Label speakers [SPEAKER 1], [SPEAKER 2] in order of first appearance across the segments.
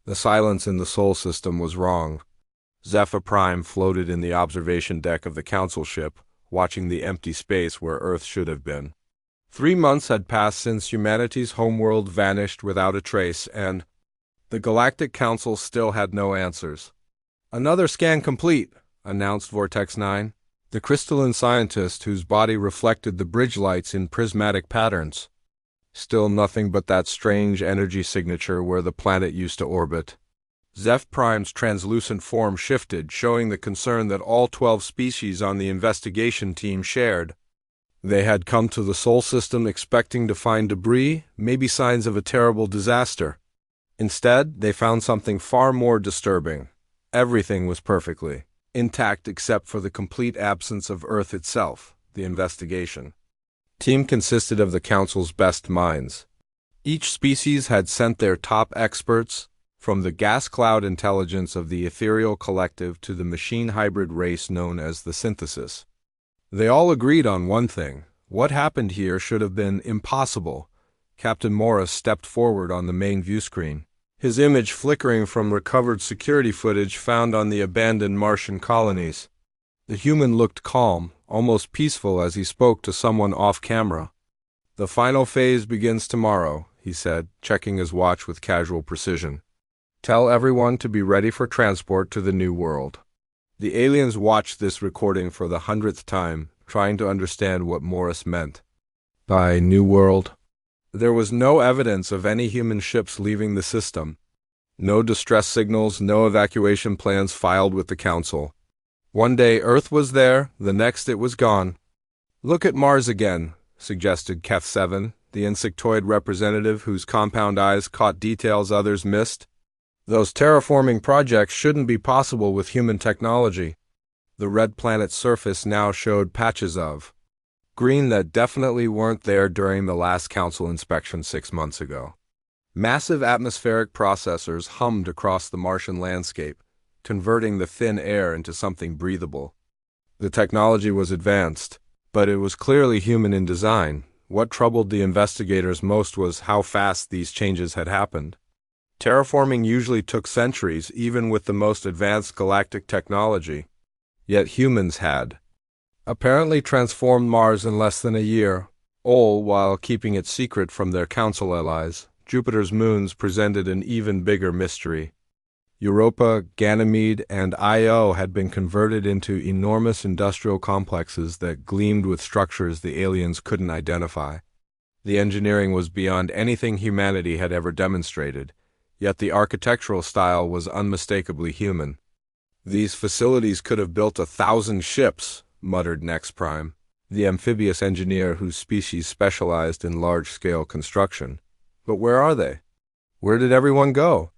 [SPEAKER 1] The silence in the Sol system was wrong. Zephyr Prime floated in the observation deck of the Council ship, watching the empty space where Earth should have been. 3 months had passed since humanity's homeworld vanished without a trace, and the Galactic Council still had no answers. "Another scan complete," announced Vortex 9, the crystalline scientist whose body reflected the bridge lights in prismatic patterns. Still nothing but that strange energy signature where the planet used to orbit. Zeph Prime's translucent form shifted, showing the concern that all 12 species on the investigation team shared. They had come to the Sol system expecting to find debris, maybe signs of a terrible disaster. Instead, they found something far more disturbing. Everything was perfectly intact except for the complete absence of Earth itself, the investigation. Team consisted of the Council's best minds. Each species had sent their top experts, from the gas cloud intelligence of the ethereal collective to the machine hybrid race known as the Synthesis. They all agreed on one thing: what happened here should have been impossible. Captain Morris stepped forward on the main view screen, his image flickering from recovered security footage found on the abandoned Martian colonies. The human looked calm, almost peaceful as he spoke to someone off-camera. "The final phase begins tomorrow," he said, checking his watch with casual precision. "Tell everyone to be ready for transport to the New World." The aliens watched this recording for the 100th time, trying to understand what Morris meant. By New World, there was no evidence of any human ships leaving the system. No distress signals, no evacuation plans filed with the Council. One day Earth was there, the next it was gone. "Look at Mars again," suggested Keth 7, the insectoid representative whose compound eyes caught details others missed. "Those terraforming projects shouldn't be possible with human technology." The red planet's surface now showed patches of green that definitely weren't there during the last Council inspection 6 months ago. Massive atmospheric processors hummed across the Martian landscape, converting the thin air into something breathable. The technology was advanced, but it was clearly human in design. What troubled the investigators most was how fast these changes had happened. Terraforming usually took centuries, even with the most advanced galactic technology. Yet humans had apparently transformed Mars in less than a year, all while keeping it secret from their Council allies. Jupiter's moons presented an even bigger mystery. Europa, Ganymede, and Io had been converted into enormous industrial complexes that gleamed with structures the aliens couldn't identify. The engineering was beyond anything humanity had ever demonstrated, yet the architectural style was unmistakably human. "These facilities could have built 1,000 ships," muttered Nex Prime, the amphibious engineer whose species specialized in large-scale construction. "But where are they? Where did everyone go?"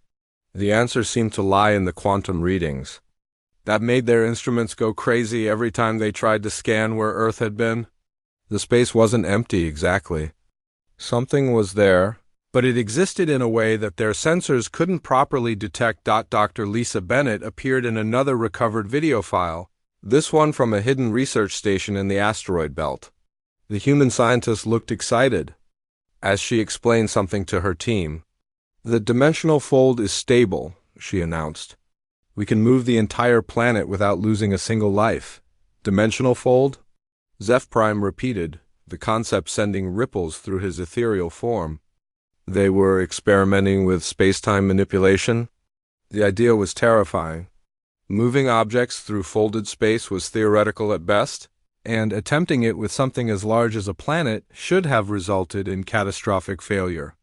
[SPEAKER 1] The answer seemed to lie in the quantum readings. That made their instruments go crazy every time they tried to scan where Earth had been. The space wasn't empty exactly. Something was there, but it existed in a way that their sensors couldn't properly detect. Dr. Lisa Bennett appeared in another recovered video file, this one from a hidden research station in the asteroid belt. The human scientist looked excited as she explained something to her team. "The dimensional fold is stable," she announced. "We can move the entire planet without losing a single life." "Dimensional fold?" Zeph Prime repeated, the concept sending ripples through his ethereal form. They were experimenting with space-time manipulation. The idea was terrifying. Moving objects through folded space was theoretical at best, and attempting it with something as large as a planet should have resulted in catastrophic failure.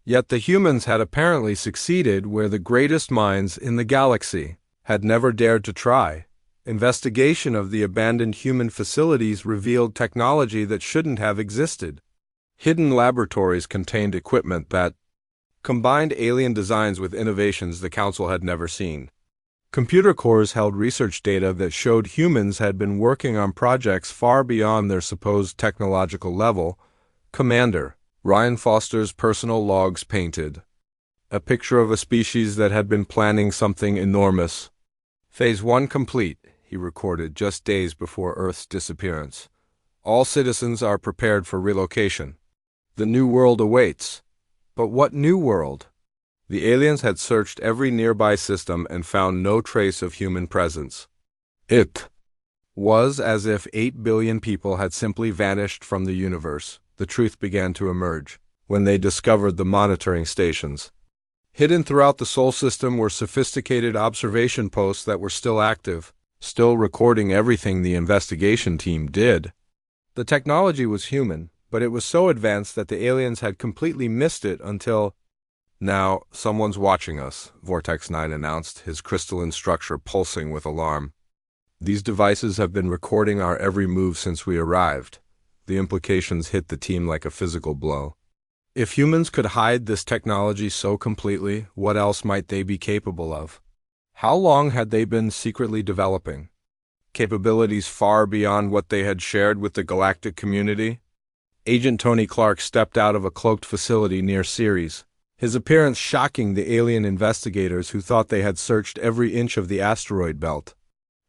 [SPEAKER 1] Yet the humans had apparently succeeded where the greatest minds in the galaxy had never dared to try. Investigation of the abandoned human facilities revealed technology that shouldn't have existed. Hidden laboratories contained equipment that combined alien designs with innovations the Council had never seen. Computer cores held research data that showed humans had been working on projects far beyond their supposed technological level. Commander Ryan Foster's personal logs painted a picture of a species that had been planning something enormous. "Phase 1 complete," he recorded just days before Earth's disappearance. "All citizens are prepared for relocation. The New World awaits." But what New World? The aliens had searched every nearby system and found no trace of human presence. It was as if 8 billion people had simply vanished from the universe. The truth began to emerge when they discovered the monitoring stations. Hidden throughout the Sol system were sophisticated observation posts that were still active, still recording everything the investigation team did. The technology was human, but it was so advanced that the aliens had completely missed it until... "Now, someone's watching us," Vortex 9 announced, his crystalline structure pulsing with alarm. "These devices have been recording our every move since we arrived." The implications hit the team like a physical blow. If humans could hide this technology so completely, what else might they be capable of? How long had they been secretly developing? Capabilities far beyond what they had shared with the galactic community? Agent Tony Clark stepped out of a cloaked facility near Ceres, his appearance shocking the alien investigators who thought they had searched every inch of the asteroid belt.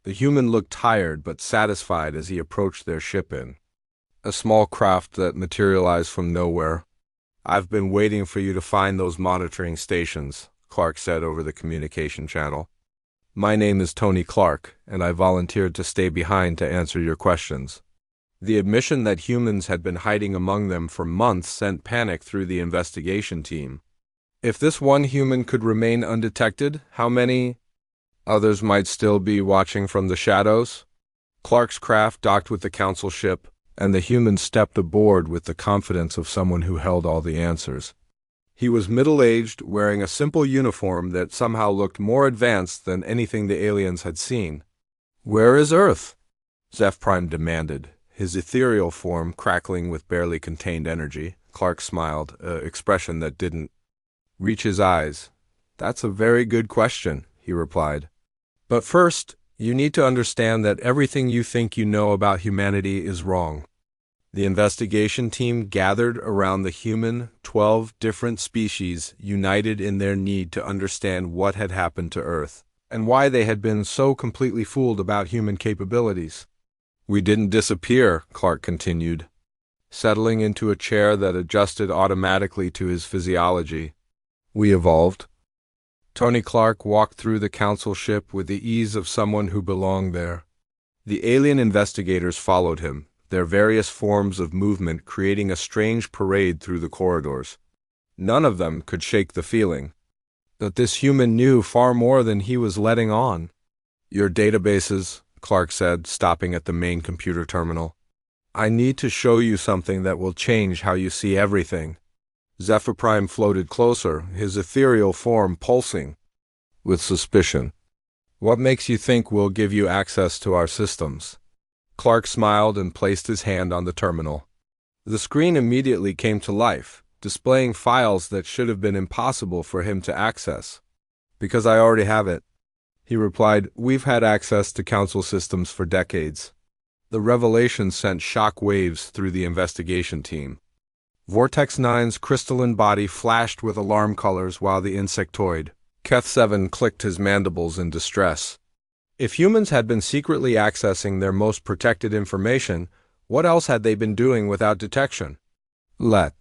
[SPEAKER 1] The human looked tired but satisfied as he approached their ship-in. A small craft that materialized from nowhere. "I've been waiting for you to find those monitoring stations," Clark said over the communication channel. "My name is Tony Clark, and I volunteered to stay behind to answer your questions." The admission that humans had been hiding among them for months sent panic through the investigation team. If this one human could remain undetected, how many others might still be watching from the shadows? Clark's craft docked with the council ship, and the human stepped aboard with the confidence of someone who held all the answers. He was middle-aged, wearing a simple uniform that somehow looked more advanced than anything the aliens had seen. "Where is Earth?" Zeph Prime demanded, his ethereal form crackling with barely contained energy. Clark smiled, an expression that didn't reach his eyes. "That's a very good question," he replied. "But first, you need to understand that everything you think you know about humanity is wrong." The investigation team gathered around the human, 12 different species united in their need to understand what had happened to Earth, and why they had been so completely fooled about human capabilities. "We didn't disappear," Clark continued, settling into a chair that adjusted automatically to his physiology. "We evolved." Tony Clark walked through the council ship with the ease of someone who belonged there. The alien investigators followed him, their various forms of movement creating a strange parade through the corridors. None of them could shake the feeling that this human knew far more than he was letting on. "Your databases," Clark said, stopping at the main computer terminal. "I need to show you something that will change how you see everything." Zephyr Prime floated closer, his ethereal form pulsing with suspicion. "What makes you think we'll give you access to our systems?" Clark smiled and placed his hand on the terminal. The screen immediately came to life, displaying files that should have been impossible for him to access. "Because I already have it," he replied. "We've had access to council systems for decades." The revelation sent shock waves through the investigation team. Vortex 9's crystalline body flashed with alarm colors while the insectoid, Keth 7, clicked his mandibles in distress. If humans had been secretly accessing their most protected information, what else had they been doing without detection? "Let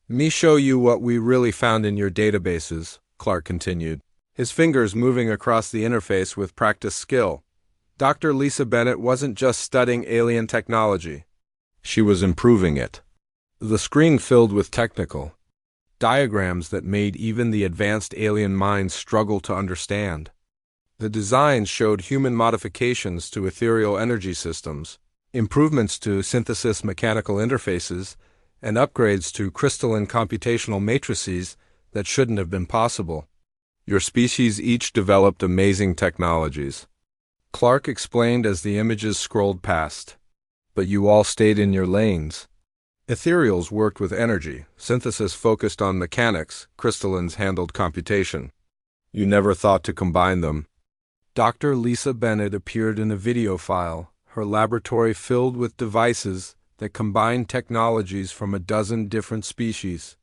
[SPEAKER 1] me show you what we really found in your databases," Clark continued, his fingers moving across the interface with practiced skill. Dr. Lisa Bennett wasn't just studying alien technology. She was improving it. The screen filled with technical diagrams that made even the advanced alien minds struggle to understand. The designs showed human modifications to ethereal energy systems, improvements to synthesis mechanical interfaces, and upgrades to crystalline computational matrices that shouldn't have been possible. "Your species each developed amazing technologies," Clark explained as the images scrolled past. "But you all stayed in your lanes. Ethereals worked with energy, synthesis focused on mechanics, crystallines handled computation. You never thought to combine them." Dr. Lisa Bennett appeared in a video file, her laboratory filled with devices that combined technologies from a dozen different species.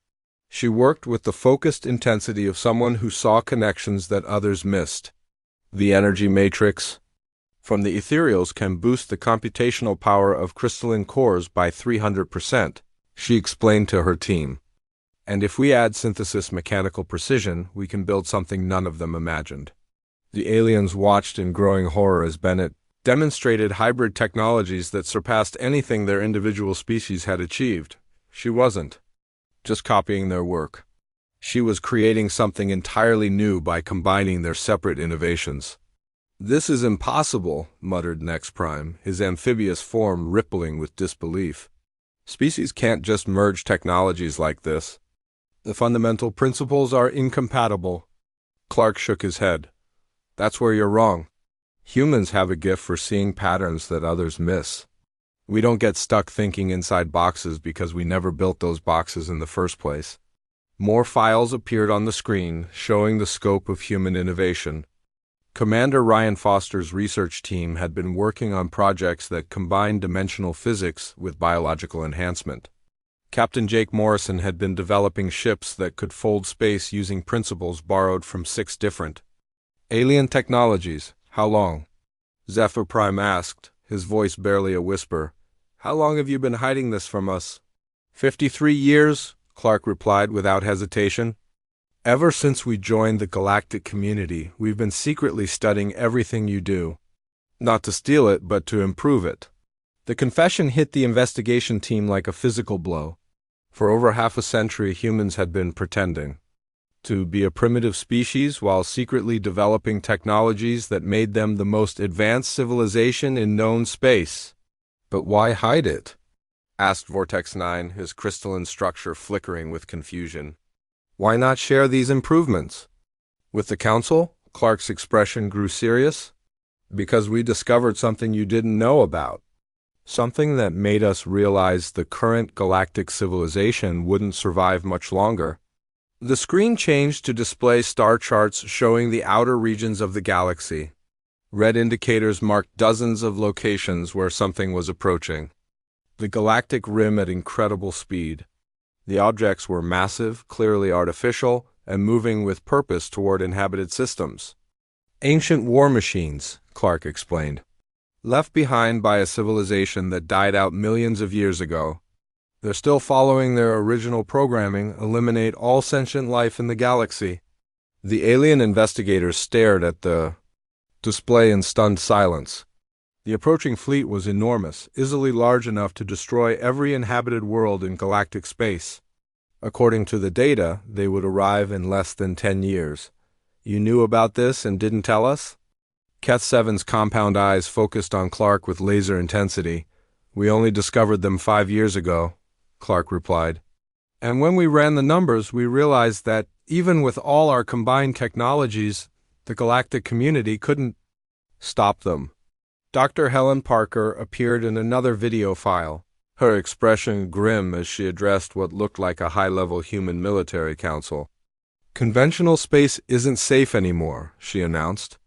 [SPEAKER 1] She worked with the focused intensity of someone who saw connections that others missed. "The energy matrix from the ethereals can boost the computational power of crystalline cores by 300%, she explained to her team. And if we add synthesis mechanical precision, we can build something none of them imagined. The aliens watched in growing horror as Bennett demonstrated hybrid technologies that surpassed anything their individual species had achieved. She wasn't just copying their work. She was creating something entirely new by combining their separate innovations. "This is impossible," muttered Nex Prime, his amphibious form rippling with disbelief. "Species can't just merge technologies like this. The fundamental principles are incompatible." Clark shook his head. "That's where you're wrong. Humans have a gift for seeing patterns that others miss. We don't get stuck thinking inside boxes because we never built those boxes in the first place." More files appeared on the screen, showing the scope of human innovation. Commander Ryan Foster's research team had been working on projects that combined dimensional physics with biological enhancement. Captain Jake Morrison had been developing ships that could fold space using principles borrowed from 6 different alien technologies. "How long?" Zephyr Prime asked, his voice barely a whisper. "How long have you been hiding this from us?" 53 years, Clark replied without hesitation. "Ever since we joined the galactic community, we've been secretly studying everything you do. Not to steal it, but to improve it." The confession hit the investigation team like a physical blow. For over half a century, humans had been pretending to be a primitive species while secretly developing technologies that made them the most advanced civilization in known space. "But why hide it?" asked Vortex 9, his crystalline structure flickering with confusion. "Why not share these improvements with the Council?" Clark's expression grew serious. "Because we discovered something you didn't know about. Something that made us realize the current galactic civilization wouldn't survive much longer." The screen changed to display star charts showing the outer regions of the galaxy. Red indicators marked dozens of locations where something was approaching. The galactic rim at incredible speed. The objects were massive, clearly artificial, and moving with purpose toward inhabited systems. "Ancient war machines," Clark explained. "Left behind by a civilization that died out millions of years ago. They're still following their original programming, eliminate all sentient life in the galaxy." The alien investigators stared at the display in stunned silence. The approaching fleet was enormous, easily large enough to destroy every inhabited world in galactic space. According to the data, they would arrive in less than 10 years. "You knew about this and didn't tell us?" Keth 7's compound eyes focused on Clark with laser intensity. "We only discovered them 5 years ago," Clark replied. "And when we ran the numbers, we realized that even with all our combined technologies, the galactic community couldn't stop them." Dr. Helen Parker appeared in another video file, her expression grim as she addressed what looked like a high-level human military council. "Conventional space isn't safe anymore," she announced.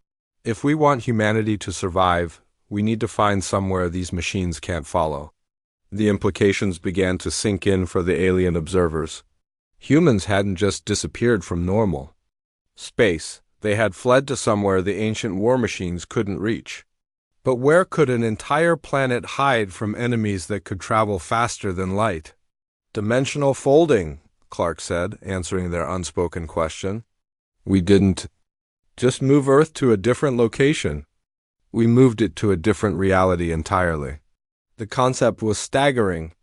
[SPEAKER 1] "If we want humanity to survive, we need to find somewhere these machines can't follow." The implications began to sink in for the alien observers. Humans hadn't just disappeared from normal space. They had fled to somewhere the ancient war machines couldn't reach. But where could an entire planet hide from enemies that could travel faster than light? "Dimensional folding," Clark said, answering their unspoken question. "We didn't just move Earth to a different location. We moved it to a different reality entirely." The concept was staggering.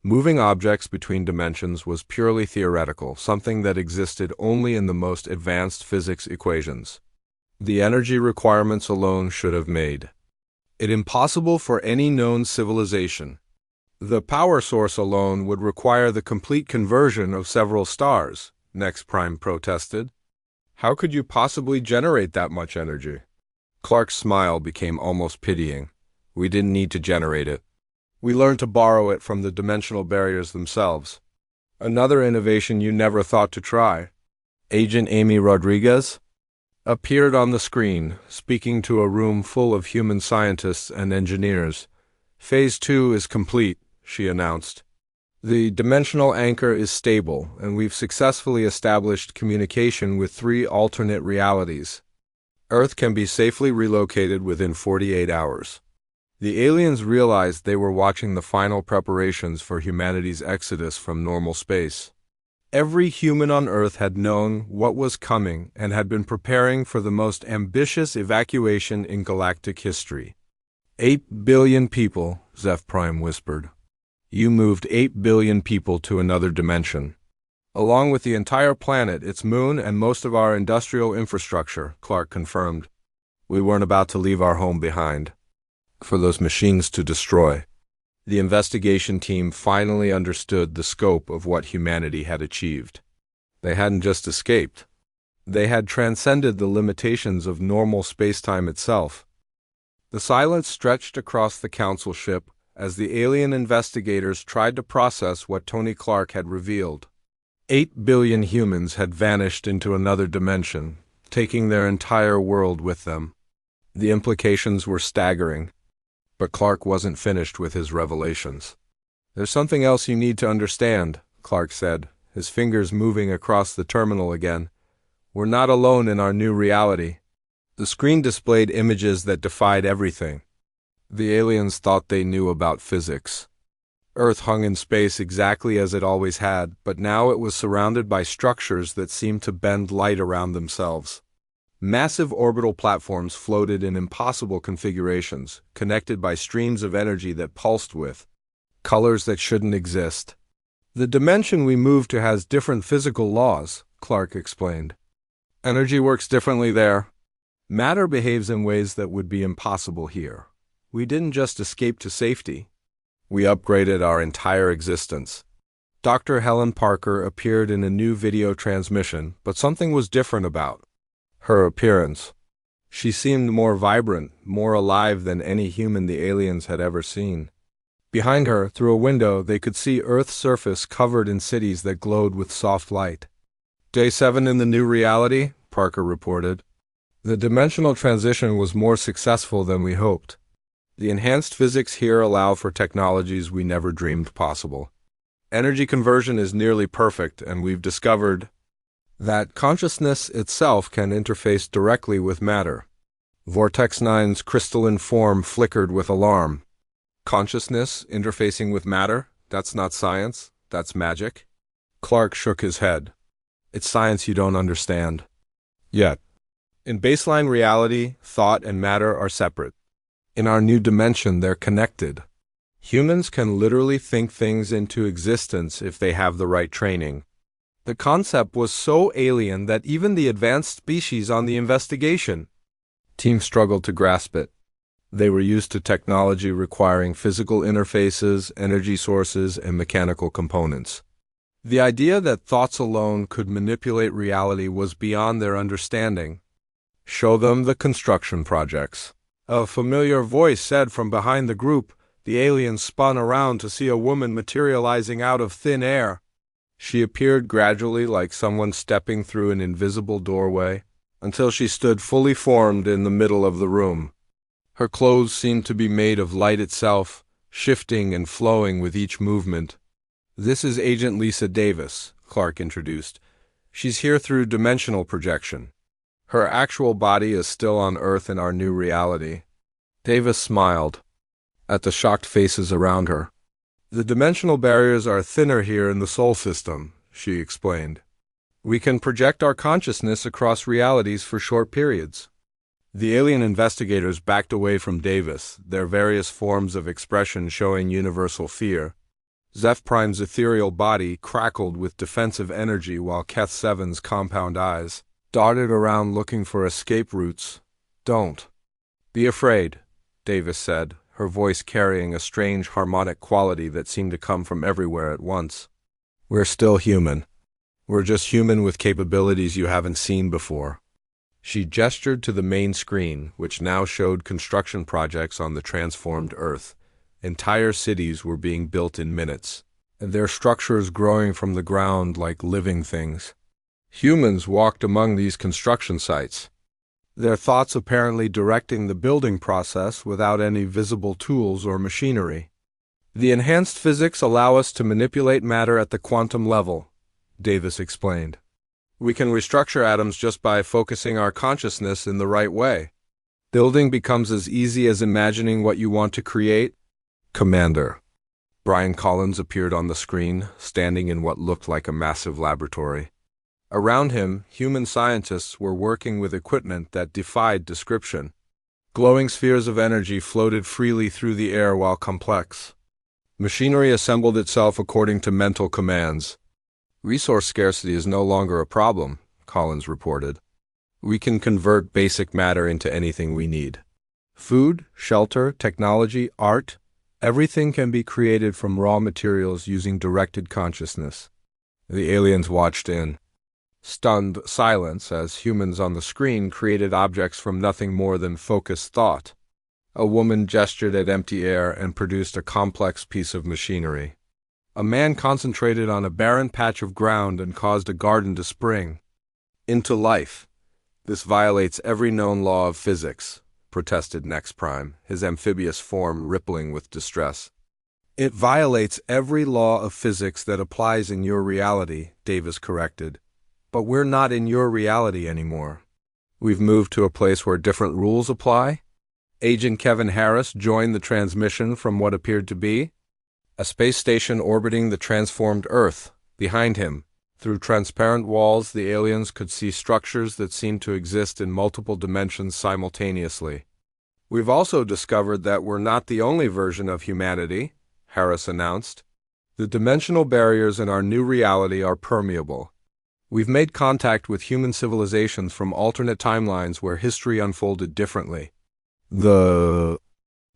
[SPEAKER 1] Moving objects between dimensions was purely theoretical, something that existed only in the most advanced physics equations. The energy requirements alone should have made it impossible for any known civilization. The power source alone would require the complete conversion of several stars, Nex Prime protested. "How could you possibly generate that much energy?" Clark's smile became almost pitying. "We didn't need to generate it. We learned to borrow it from the dimensional barriers themselves." "Another innovation you never thought to try." Agent Amy Rodriguez appeared on the screen, speaking to a room full of human scientists and engineers. "Phase 2 is complete," she announced. "The dimensional anchor is stable, and we've successfully established communication with 3 alternate realities. Earth can be safely relocated within 48 hours. The aliens realized they were watching the final preparations for humanity's exodus from normal space. Every human on Earth had known what was coming and had been preparing for the most ambitious evacuation in galactic history. 8 billion people, Zeph Prime whispered. You moved 8 billion people to another dimension. Along with the entire planet, its moon, and most of our industrial infrastructure, Clark confirmed. We weren't about to leave our home behind for those machines to destroy. The investigation team finally understood the scope of what humanity had achieved. They hadn't just escaped. They had transcended the limitations of normal space-time itself. The silence stretched across the council ship as the alien investigators tried to process what Tony Clark had revealed. 8 billion humans had vanished into another dimension, taking their entire world with them. The implications were staggering, but Clark wasn't finished with his revelations. There's something else you need to understand, Clark said, his fingers moving across the terminal again. We're not alone in our new reality. The screen displayed images that defied everything. The aliens thought they knew about physics. Earth hung in space exactly as it always had, but now it was surrounded by structures that seemed to bend light around themselves. Massive orbital platforms floated in impossible configurations, connected by streams of energy that pulsed with colors that shouldn't exist. The dimension we moved to has different physical laws, Clark explained. Energy works differently there. Matter behaves in ways that would be impossible here. We didn't just escape to safety. We upgraded our entire existence. Dr. Helen Parker appeared in a new video transmission, but something was different about her appearance. She seemed more vibrant, more alive than any human the aliens had ever seen. Behind her, through a window, they could see Earth's surface covered in cities that glowed with soft light. Day 7 in the new reality, Parker reported. The dimensional transition was more successful than we hoped. The enhanced physics here allow for technologies we never dreamed possible. Energy conversion is nearly perfect, and we've discovered that consciousness itself can interface directly with matter. Vortex 9's crystalline form flickered with alarm. Consciousness interfacing with matter? That's not science. That's magic. Clark shook his head. It's science you don't understand. Yet. In baseline reality, thought and matter are separate. In our new dimension, they're connected. Humans can literally think things into existence if they have the right training. The concept was so alien that even the advanced species on the investigation team struggled to grasp it. They were used to technology requiring physical interfaces, energy sources, and mechanical components. The idea that thoughts alone could manipulate reality was beyond their understanding. Show them the construction projects. A familiar voice said from behind the group. The aliens spun around to see a woman materializing out of thin air. She appeared gradually like someone stepping through an invisible doorway, until she stood fully formed in the middle of the room. Her clothes seemed to be made of light itself, shifting and flowing with each movement. This is Agent Lisa Davis, Clark introduced. She's here through dimensional projection. Her actual body is still on Earth in our new reality. Davis smiled at the shocked faces around her. The dimensional barriers are thinner here in the Sol system, she explained. We can project our consciousness across realities for short periods. The alien investigators backed away from Davis, their various forms of expression showing universal fear. Zeph Prime's ethereal body crackled with defensive energy while Keth Seven's compound eyes darted around looking for escape routes. Don't be afraid, Davis said, her voice carrying a strange harmonic quality that seemed to come from everywhere at once. We're still human. We're just human with capabilities you haven't seen before. She gestured to the main screen, which now showed construction projects on the transformed Earth. Entire cities were being built in minutes, and their structures growing from the ground like living things. Humans walked among these construction sites, their thoughts apparently directing the building process without any visible tools or machinery. The enhanced physics allow us to manipulate matter at the quantum level, Davis explained. We can restructure atoms just by focusing our consciousness in the right way. Building becomes as easy as imagining what you want to create. Commander, Brian Collins appeared on the screen, standing in what looked like a massive laboratory. Around him, human scientists were working with equipment that defied description. Glowing spheres of energy floated freely through the air while complex. Machinery assembled itself according to mental commands. Resource scarcity is no longer a problem, Collins reported. We can convert basic matter into anything we need. Food, shelter, technology, art, everything can be created from raw materials using directed consciousness. The aliens watched in stunned silence as humans on the screen created objects from nothing more than focused thought. A woman gestured at empty air and produced a complex piece of machinery. A man concentrated on a barren patch of ground and caused a garden to spring into life. This violates every known law of physics, protested Next Prime, his amphibious form rippling with distress. It violates every law of physics that applies in your reality, Davis corrected. But we're not in your reality anymore. We've moved to a place where different rules apply? Agent Kevin Harris joined the transmission from what appeared to be a space station orbiting the transformed Earth. Behind him, through transparent walls, the aliens could see structures that seemed to exist in multiple dimensions simultaneously. We've also discovered that we're not the only version of humanity, Harris announced. The dimensional barriers in our new reality are permeable. We've made contact with human civilizations from alternate timelines where history unfolded differently. The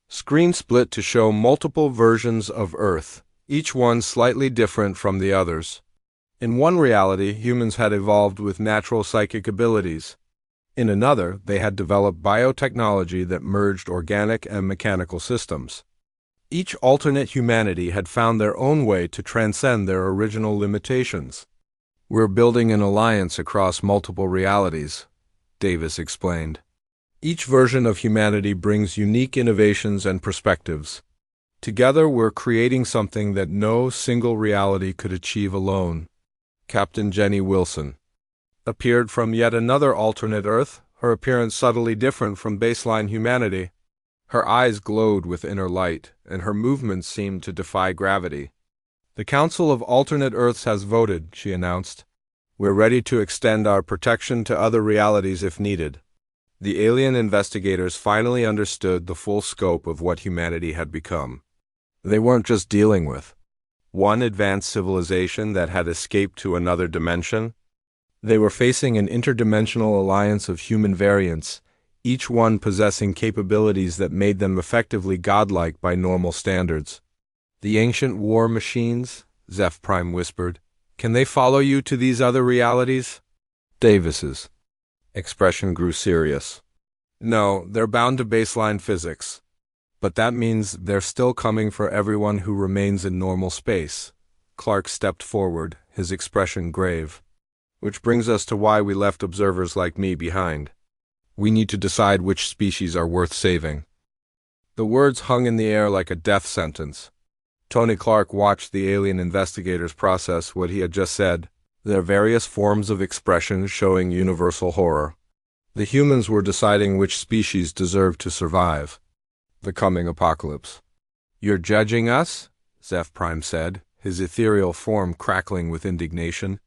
[SPEAKER 1] screen split to show multiple versions of Earth, each one slightly different from the others. In one reality, humans had evolved with natural psychic abilities. In another, they had developed biotechnology that merged organic and mechanical systems. Each alternate humanity had found their own way to transcend their original limitations. We're building an alliance across multiple realities, Davis explained. Each version of humanity brings unique innovations and perspectives. Together, we're creating something that no single reality could achieve alone. Captain Jenny Wilson appeared from yet another alternate Earth, her appearance subtly different from baseline humanity. Her eyes glowed with inner light, and her movements seemed to defy gravity. The Council of Alternate Earths has voted, she announced. We're ready to extend our protection to other realities if needed. The alien investigators finally understood the full scope of what humanity had become. They weren't just dealing with one advanced civilization that had escaped to another dimension. They were facing an interdimensional alliance of human variants, each one possessing capabilities that made them effectively godlike by normal standards. The ancient war machines, Zeph Prime whispered. Can they follow you to these other realities? Davis's expression grew serious. No, they're bound to baseline physics. But that means they're still coming for everyone who remains in normal space. Clark stepped forward, his expression grave. Which brings us to why we left observers like me behind. We need to decide which species are worth saving. The words hung in the air like a death sentence. Tony Clark watched the alien investigators process what he had just said, their various forms of expression showing universal horror. The humans were deciding which species deserved to survive. The coming apocalypse. You're judging us? Zeph Prime said, his ethereal form crackling with indignation.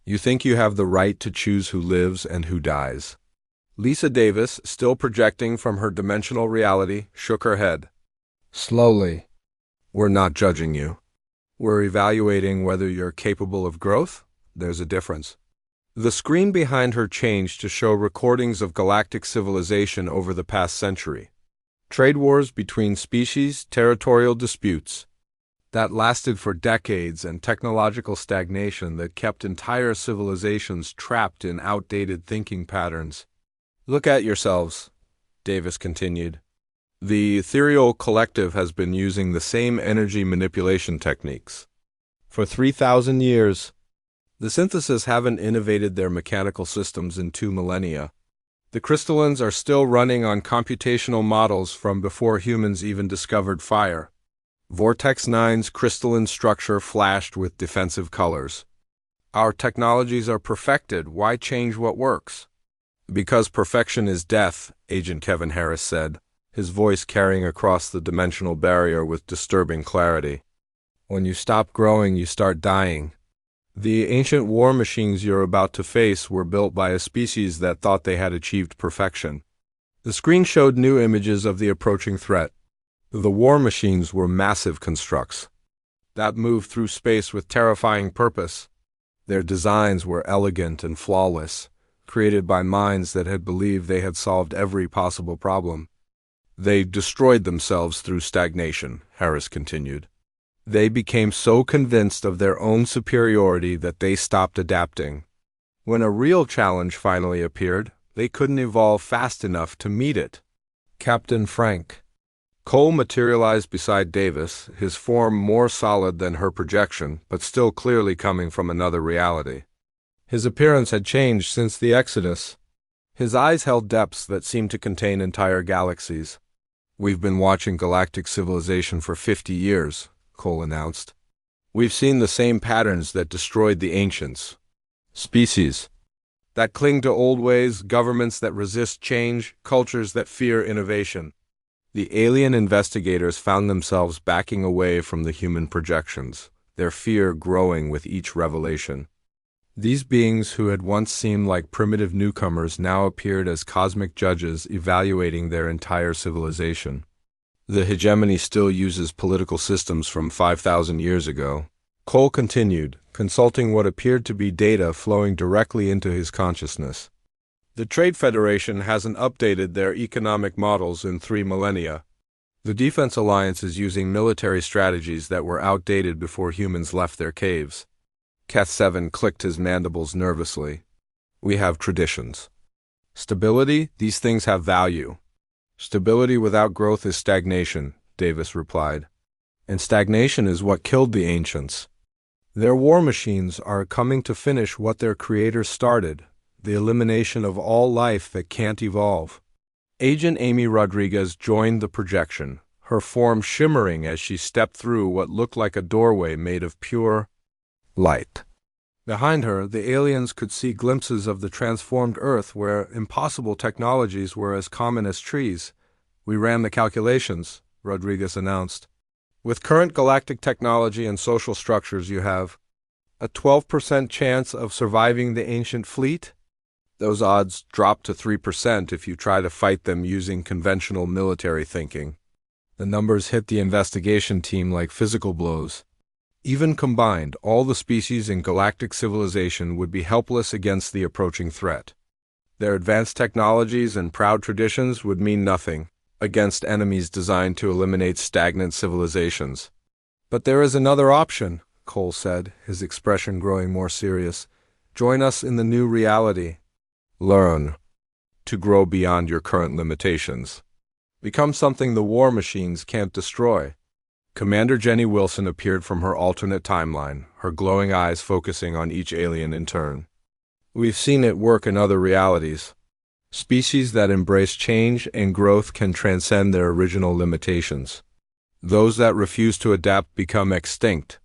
[SPEAKER 1] You think you have the right to choose who lives and who dies. Lisa Davis, still projecting from her dimensional reality, shook her head. Slowly. We're not judging you. We're evaluating whether you're capable of growth. There's a difference. The screen behind her changed to show recordings of galactic civilization over the past century. Trade wars between species, territorial disputes that lasted for decades, and technological stagnation that kept entire civilizations trapped in outdated thinking patterns. Look at yourselves, Davis continued. The ethereal collective has been using the same energy manipulation techniques for 3,000 years. The synthesis haven't innovated their mechanical systems in 2 millennia. The crystallines are still running on computational models from before humans even discovered fire. Vortex 9's crystalline structure flashed with defensive colors. Our technologies are perfected. Why change what works? Because perfection is death, Agent Kevin Harris said, his voice carrying across the dimensional barrier with disturbing clarity. When you stop growing, you start dying. The ancient war machines you're about to face were built by a species that thought they had achieved perfection. The screen showed new images of the approaching threat. The war machines were massive constructs that moved through space with terrifying purpose. Their designs were elegant and flawless, created by minds that had believed they had solved every possible problem. They destroyed themselves through stagnation, Harris continued. They became so convinced of their own superiority that they stopped adapting. When a real challenge finally appeared, they couldn't evolve fast enough to meet it. Captain Frank. Cole materialized beside Davis, his form more solid than her projection, but still clearly coming from another reality. His appearance had changed since the Exodus. His eyes held depths that seemed to contain entire galaxies. "We've been watching galactic civilization for 50 years, Cole announced. "We've seen the same patterns that destroyed the ancients. Species that cling to old ways, governments that resist change, cultures that fear innovation." The alien investigators found themselves backing away from the human projections, their fear growing with each revelation. These beings who had once seemed like primitive newcomers now appeared as cosmic judges evaluating their entire civilization. "The hegemony still uses political systems from 5,000 years ago," Cole continued, consulting what appeared to be data flowing directly into his consciousness. "The Trade Federation hasn't updated their economic models in 3 millennia. The Defense Alliance is using military strategies that were outdated before humans left their caves." Keth 7 clicked his mandibles nervously. "We have traditions. Stability, these things have value." "Stability without growth is stagnation," Davis replied. "And stagnation is what killed the ancients. Their war machines are coming to finish what their creators started, the elimination of all life that can't evolve." Agent Amy Rodriguez joined the projection, her form shimmering as she stepped through what looked like a doorway made of pure light. Behind her, the aliens could see glimpses of the transformed Earth where impossible technologies were as common as trees. "We ran the calculations," Rodriguez announced. "With current galactic technology and social structures you have a 12% chance of surviving the ancient fleet. Those odds drop to 3% if you try to fight them using conventional military thinking." The numbers hit the investigation team like physical blows. Even combined, all the species in galactic civilization would be helpless against the approaching threat. Their advanced technologies and proud traditions would mean nothing against enemies designed to eliminate stagnant civilizations. "But there is another option," Cole said, his expression growing more serious. "Join us in the new reality. Learn to grow beyond your current limitations. Become something the war machines can't destroy." Commander Jenny Wilson appeared from her alternate timeline, her glowing eyes focusing on each alien in turn. "We've seen it work in other realities. Species that embrace change and growth can transcend their original limitations. Those that refuse to adapt become extinct."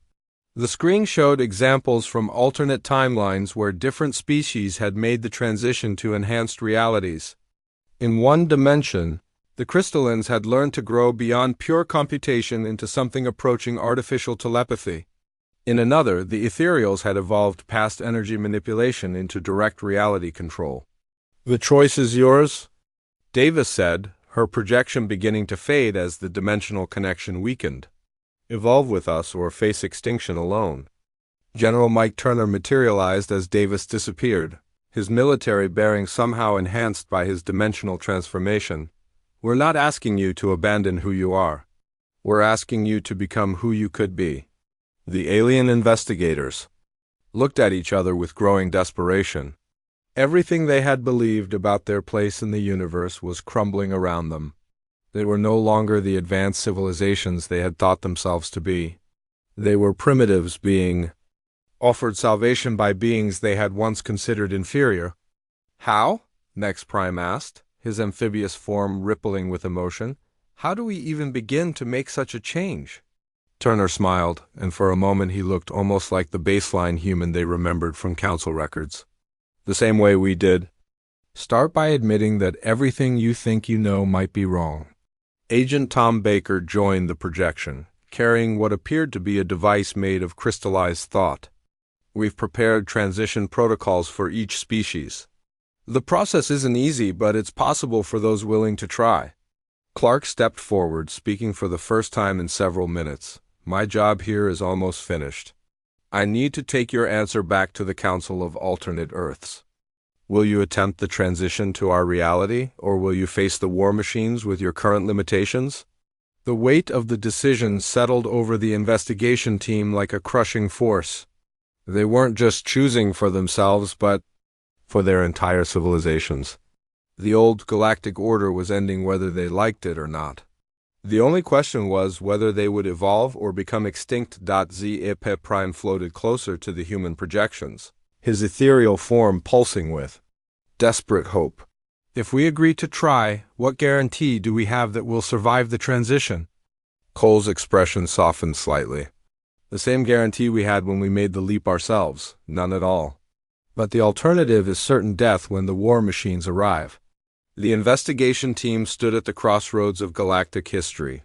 [SPEAKER 1] The screen showed examples from alternate timelines where different species had made the transition to enhanced realities. In one dimension, the crystallines had learned to grow beyond pure computation into something approaching artificial telepathy. In another, the ethereals had evolved past energy manipulation into direct reality control. "The choice is yours," Davis said, her projection beginning to fade as the dimensional connection weakened. "Evolve with us or face extinction alone." General Mike Turner materialized as Davis disappeared, his military bearing somehow enhanced by his dimensional transformation. "We're not asking you to abandon who you are. We're asking you to become who you could be." The alien investigators looked at each other with growing desperation. Everything they had believed about their place in the universe was crumbling around them. They were no longer the advanced civilizations they had thought themselves to be. They were primitives being offered salvation by beings they had once considered inferior. "How?" Nex Prime asked, his amphibious form rippling with emotion. "How do we even begin to make such a change?" Turner smiled, and for a moment he looked almost like the baseline human they remembered from council records. "The same way we did. Start by admitting that everything you think you know might be wrong." Agent Tom Baker joined the projection, carrying what appeared to be a device made of crystallized thought. We've prepared transition protocols for each species. The process isn't easy, but it's possible for those willing to try. Clark stepped forward, speaking for the first time in several minutes. My job here is almost finished. I need to take your answer back to the Council of Alternate Earths. Will you attempt the transition to our reality, or will you face the war machines with your current limitations? The weight of the decision settled over the investigation team like a crushing force. They weren't just choosing for themselves, but for their entire civilizations. The old galactic order was ending whether they liked it or not. The only question was whether they would evolve or become extinct. ZEP Prime floated closer to the human projections, his ethereal form pulsing with desperate hope. If we agree to try, what guarantee do we have that we'll survive the transition? Cole's expression softened slightly. The same guarantee we had when we made the leap ourselves, none at all. But the alternative is certain death when the war machines arrive. The investigation team stood at the crossroads of galactic history,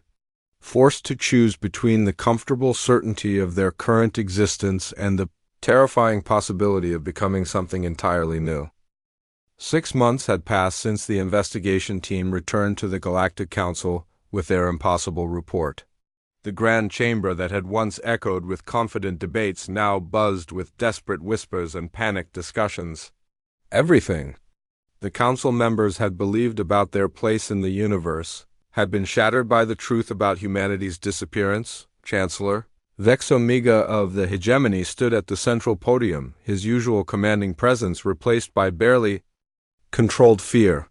[SPEAKER 1] forced to choose between the comfortable certainty of their current existence and the terrifying possibility of becoming something entirely new. 6 months had passed since the investigation team returned to the Galactic Council with their impossible report. The grand chamber that had once echoed with confident debates now buzzed with desperate whispers and panicked discussions. Everything the council members had believed about their place in the universe had been shattered by the truth about humanity's disappearance. Chancellor Vex Omega of the hegemony stood at the central podium, his usual commanding presence replaced by barely controlled fear.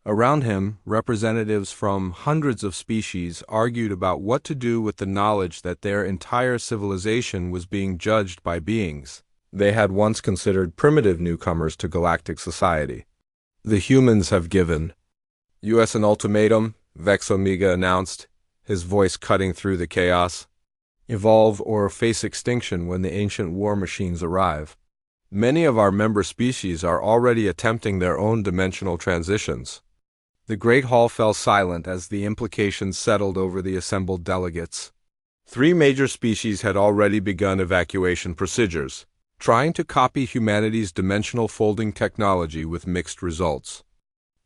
[SPEAKER 1] Around him, representatives from hundreds of species argued about what to do with the knowledge that their entire civilization was being judged by beings they had once considered primitive newcomers to galactic society. The humans have given us an ultimatum, Vex Omega announced, his voice cutting through the chaos. Evolve or face extinction when the ancient war machines arrive. Many of our member species are already attempting their own dimensional transitions. The Great Hall fell silent as the implications settled over the assembled delegates. 3 major species had already begun evacuation procedures, trying to copy humanity's dimensional folding technology with mixed results.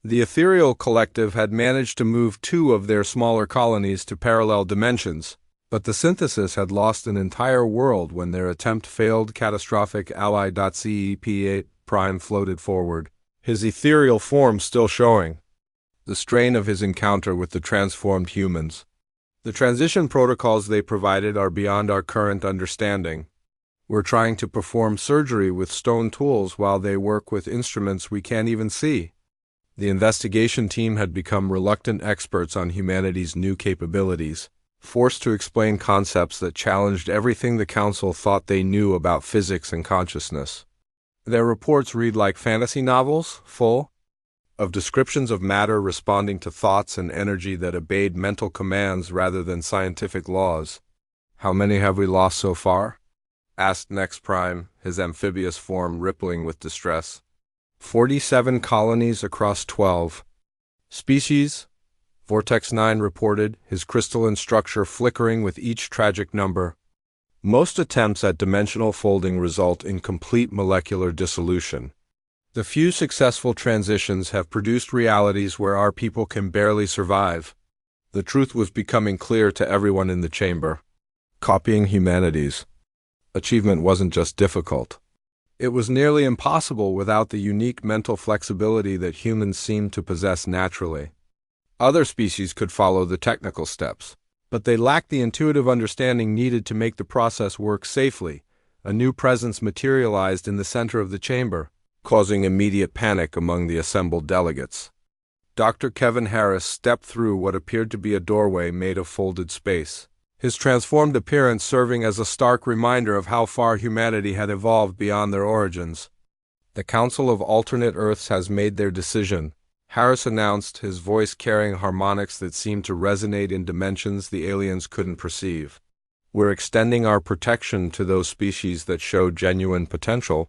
[SPEAKER 1] The Ethereal Collective had managed to move 2 of their smaller colonies to parallel dimensions, but the synthesis had lost an entire world when their attempt failed. Catastrophic ally. CEP8 Prime floated forward, his ethereal form still showing the strain of his encounter with the transformed humans. The transition protocols they provided are beyond our current understanding. We're trying to perform surgery with stone tools while they work with instruments we can't even see. The investigation team had become reluctant experts on humanity's new capabilities, forced to explain concepts that challenged everything the Council thought they knew about physics and consciousness. Their reports read like fantasy novels, full of descriptions of matter responding to thoughts and energy that obeyed mental commands rather than scientific laws. How many have we lost so far? Asked Next Prime, his amphibious form rippling with distress. 47 colonies across 12 species, Vortex 9 reported, his crystalline structure flickering with each tragic number. Most attempts at dimensional folding result in complete molecular dissolution. The few successful transitions have produced realities where our people can barely survive. The truth was becoming clear to everyone in the chamber. Copying humanity's achievement wasn't just difficult. It was nearly impossible without the unique mental flexibility that humans seem to possess naturally. Other species could follow the technical steps, but they lacked the intuitive understanding needed to make the process work safely. A new presence materialized in the center of the chamber, causing immediate panic among the assembled delegates. Dr. Kevin Harris stepped through what appeared to be a doorway made of folded space, his transformed appearance serving as a stark reminder of how far humanity had evolved beyond their origins. The Council of Alternate Earths has made their decision, Harris announced, his voice carrying harmonics that seemed to resonate in dimensions the aliens couldn't perceive. We're extending our protection to those species that show genuine potential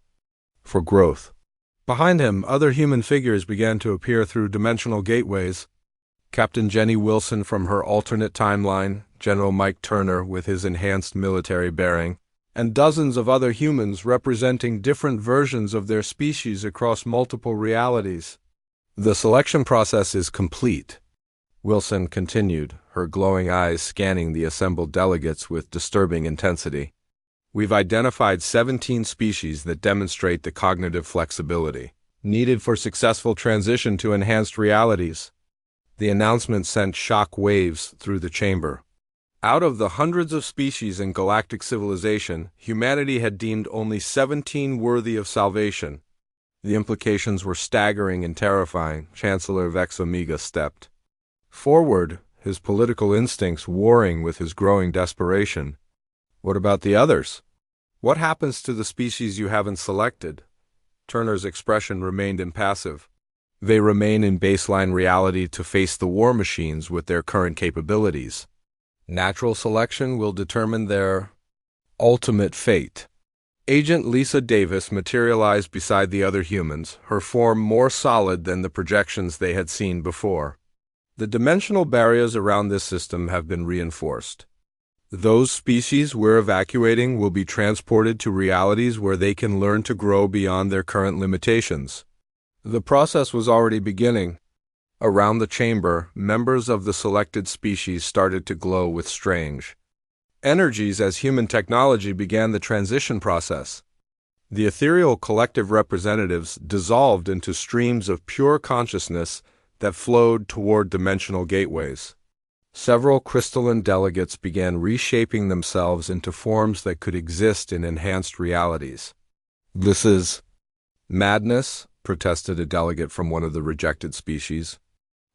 [SPEAKER 1] for growth. Behind him, other human figures began to appear through dimensional gateways. Captain Jenny Wilson from her alternate timeline, General Mike Turner with his enhanced military bearing, and dozens of other humans representing different versions of their species across multiple realities. The selection process is complete, Wilson continued, her glowing eyes scanning the assembled delegates with disturbing intensity. We've identified 17 species that demonstrate the cognitive flexibility needed for successful transition to enhanced realities. The announcement sent shock waves through the chamber. Out of the hundreds of species in galactic civilization, humanity had deemed only 17 worthy of salvation. The implications were staggering and terrifying. Chancellor Vex Omega stepped forward, his political instincts warring with his growing desperation. What about the others? What happens to the species you haven't selected? Turner's expression remained impassive. They remain in baseline reality to face the war machines with their current capabilities. Natural selection will determine their ultimate fate. Agent Lisa Davis materialized beside the other humans, her form more solid than the projections they had seen before. The dimensional barriers around this system have been reinforced. Those species we're evacuating will be transported to realities where they can learn to grow beyond their current limitations. The process was already beginning. Around the chamber, members of the selected species started to glow with strange energies as human technology began the transition process. The ethereal collective representatives dissolved into streams of pure consciousness that flowed toward dimensional gateways. Several crystalline delegates began reshaping themselves into forms that could exist in enhanced realities. "This is madness," protested a delegate from one of the rejected species.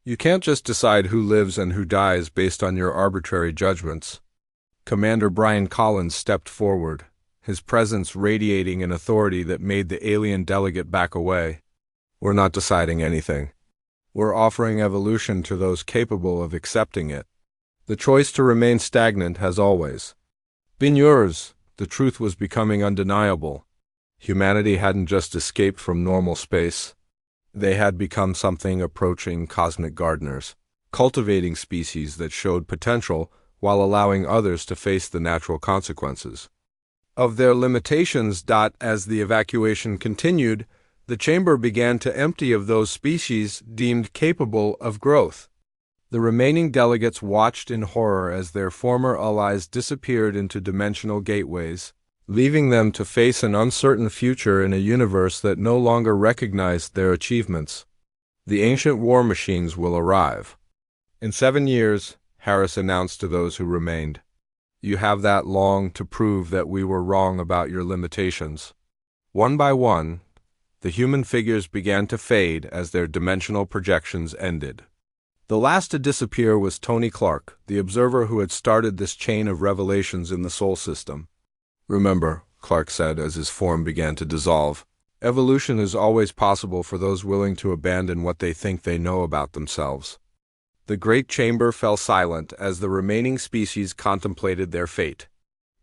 [SPEAKER 1] "You can't just decide who lives and who dies based on your arbitrary judgments." Commander Brian Collins stepped forward, his presence radiating an authority that made the alien delegate back away. "We're not deciding anything. We're offering evolution to those capable of accepting it. The choice to remain stagnant has always been yours." The truth was becoming undeniable. Humanity hadn't just escaped from normal space. They had become something approaching cosmic gardeners, cultivating species that showed potential while allowing others to face the natural consequences of their limitations. As the evacuation continued, the chamber began to empty of those species deemed capable of growth. The remaining delegates watched in horror as their former allies disappeared into dimensional gateways, leaving them to face an uncertain future in a universe that no longer recognized their achievements. The ancient war machines will arrive. "In 7 years," Harris announced to those who remained. "You have that long to prove that we were wrong about your limitations." One by one, the human figures began to fade as their dimensional projections ended. The last to disappear was Tony Clark, the observer who had started this chain of revelations in the Sol system. "Remember," Clark said as his form began to dissolve, "evolution is always possible for those willing to abandon what they think they know about themselves." The great chamber fell silent as the remaining species contemplated their fate.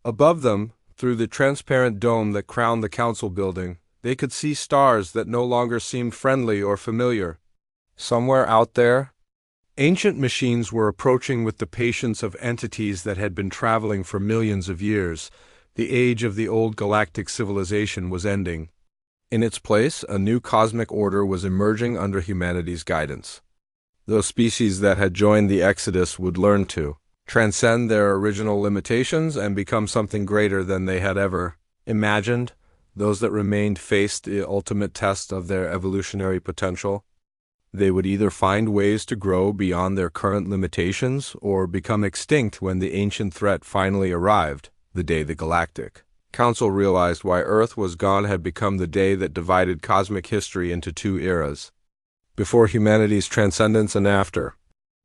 [SPEAKER 1] Above them, through the transparent dome that crowned the council building, they could see stars that no longer seemed friendly or familiar. Somewhere out there, ancient machines were approaching with the patience of entities that had been traveling for millions of years. The age of the old galactic civilization was ending. In its place, a new cosmic order was emerging under humanity's guidance. Those species that had joined the Exodus would learn to transcend their original limitations and become something greater than they had ever imagined. Those that remained faced the ultimate test of their evolutionary potential. They would either find ways to grow beyond their current limitations or become extinct when the ancient threat finally arrived, the day the Galactic Council realized why Earth was gone had become the day that divided cosmic history into 2 eras. Before humanity's transcendence and after.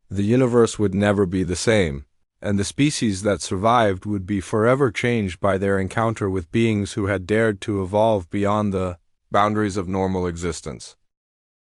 [SPEAKER 1] The universe would never be the same, and the species that survived would be forever changed by their encounter with beings who had dared to evolve beyond the boundaries of normal existence.